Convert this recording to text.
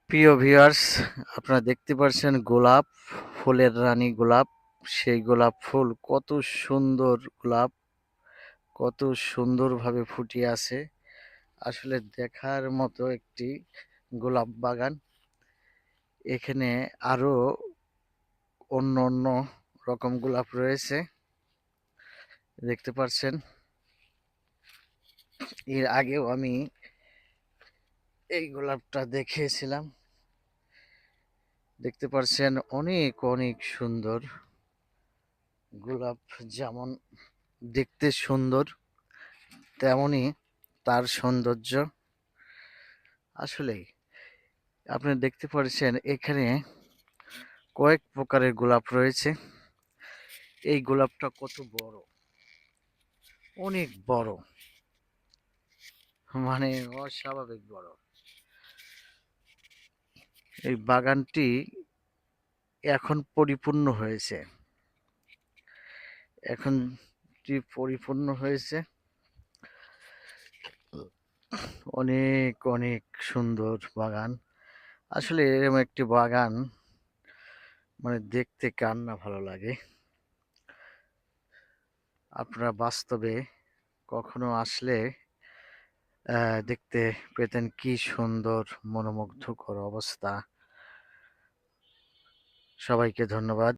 প্রিয় ভিউয়ার্স, আপনারা দেখতে পাচ্ছেন গোলাপ, ফুলের রানী গোলাপ। সেই গোলাপ ফুল কত সুন্দর গোলাপ, কত সুন্দরভাবে ফুটিয়ে আছে। আসলে দেখার মতো একটি গোলাপ বাগান। এখানে আরো অন্য অন্য রকম গোলাপ রয়েছে, দেখতে পাচ্ছেন। এর আগেও আমি এই গোলাপটা দেখিয়েছিলাম। দেখতে পাচ্ছেন অনেক অনেক সুন্দর গোলাপ। যেমন দেখতে সুন্দর, তেমনি তার সৌন্দর্য। আসলেই আপনি দেখতে পাচ্ছেন এখানে কয়েক প্রকারের গোলাপ রয়েছে। এই গোলাপটা কত বড়, অনেক বড়, মানে অস্বাভাবিক বড়। এই বাগানটি এখন পরিপূর্ণ হয়েছে, এখন পরিপূর্ণ হয়েছে। অনেক অনেক সুন্দর বাগান। আসলে এরকম একটি বাগান মানে দেখতে কার না ভালো লাগে। আপনারা বাস্তবে কখনো আসলে দেখতে পেতেন কি সুন্দর মনোমুগ্ধকর অবস্থা। সবাইকে ধন্যবাদ।